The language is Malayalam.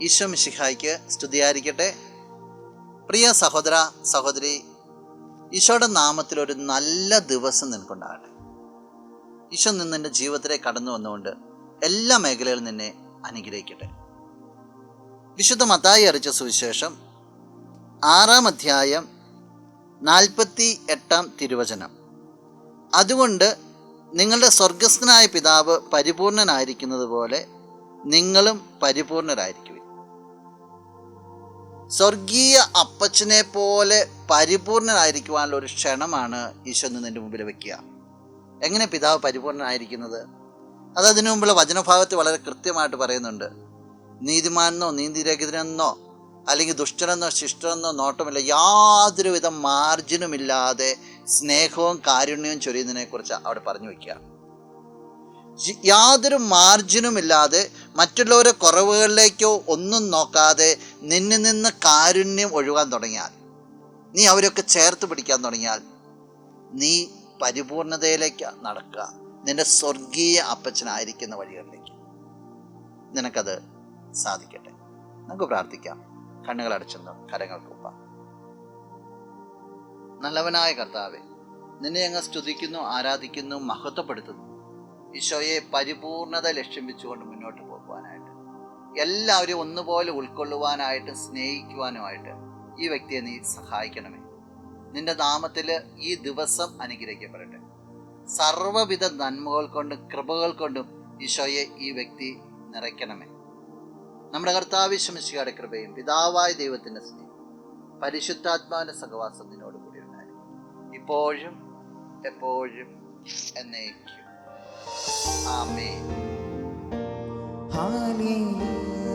ഈശോ മിശിഹായ്ക്ക് സ്തുതിയായിരിക്കട്ടെ. പ്രിയ സഹോദര സഹോദരി, ഈശോയുടെ നാമത്തിൽ ഒരു നല്ല ദിവസം നിനക്കുണ്ടാകട്ടെ. ഈശോ നിന്റെ ജീവിതത്തിലേക്ക് കടന്നു വന്നുകൊണ്ട് എല്ലാ മേഖലകളിലും നിന്നെ അനുഗ്രഹിക്കട്ടെ. വിശുദ്ധ മത്തായി അറിയിച്ച സുവിശേഷം 6-ാം അധ്യായം 48-ാം തിരുവചനം. അതുകൊണ്ട് നിങ്ങളുടെ സ്വർഗസ്ഥനായ പിതാവ് പരിപൂർണനായിരിക്കുന്നത് പോലെ നിങ്ങളും പരിപൂർണരായിരിക്കുവിൻ. സ്വർഗീയ അപ്പച്ചനെ പോലെ പരിപൂർണനായിരിക്കുവാനുള്ള ഒരു ക്ഷണമാണ് ഈശോ നിന്റെ മുമ്പിൽ വയ്ക്കുക. എങ്ങനെ പിതാവ് പരിപൂർണനായിരിക്കുന്നത്? അത് അതിനു മുമ്പുള്ള വചനഭാഗത്ത് വളരെ കൃത്യമായിട്ട് പറയുന്നുണ്ട്. നീതിമാനെന്നോ നീതിരഹിതനെന്നോ അല്ലെങ്കിൽ ദുഷ്ടനെന്നോ ശിഷ്ടനെന്നോ നോട്ടമില്ല, യാതൊരുവിധ മാർജിനുമില്ലാതെ സ്നേഹവും കാരുണ്യവും ചൊരിയുന്നതിനെക്കുറിച്ച് അവിടെ പറഞ്ഞു വയ്ക്കുക. യാതൊരു മാർജിനുമില്ലാതെ മറ്റുള്ളവരെ കുറവുകളിലേക്കോ ഒന്നും നോക്കാതെ നിന്നിൽ നിന്ന് കാരുണ്യം ഒഴുകാൻ തുടങ്ങിയാൽ, നീ അവരൊക്കെ ചേർത്ത് പിടിക്കാൻ തുടങ്ങിയാൽ, നീ പരിപൂർണതയിലേക്ക് നടക്കുക. നിന്റെ സ്വർഗീയ അപ്പച്ചനായിരിക്കുന്ന വഴികളിലേക്ക് നിനക്കത് സാധിക്കട്ടെ. നമുക്ക് പ്രാർത്ഥിക്കാം. കണ്ണുകൾ അടച്ചെന്ന് കരങ്ങൾക്ക് ഒപ്പാം. നല്ലവനായ കർത്താവേ, നിന്നെ ഞങ്ങൾ സ്തുതിക്കുന്നു, ആരാധിക്കുന്നു, മഹത്വപ്പെടുത്തുന്നു. ഈശോയെ പരിപൂർണത ലക്ഷ്യം വെച്ചുകൊണ്ട് മുന്നോട്ട് പോകുവാനായിട്ട്, എല്ലാവരെയും ഒന്നുപോലെ ഉൾക്കൊള്ളുവാനായിട്ട്, സ്നേഹിക്കുവാനുമായിട്ട് ഈ വ്യക്തിയെ നീ സഹായിക്കണമേ. നിന്റെ നാമത്തിൽ ഈ ദിവസം അനുഗ്രഹിക്കപ്പെടട്ടെ. സർവ്വവിധ നന്മകൾ കൊണ്ടും കൃപകൾ കൊണ്ടും ഈശോയെ ഈ വ്യക്തി നിറയ്ക്കണമേ. നമ്മുടെ കർത്താവ് യേശു മിശിഹായുടെ കൃപയും പിതാവായ ദൈവത്തിൻ്റെ സ്നേഹം പരിശുദ്ധാത്മാവിൻ്റെ സഹവാസം നിന്നോട് കൂടി ഉണ്ടായിരിക്കും, ഇപ്പോഴും എപ്പോഴും എന്നേക്കും. ആമേൻ. ഹല്ലേലൂയ.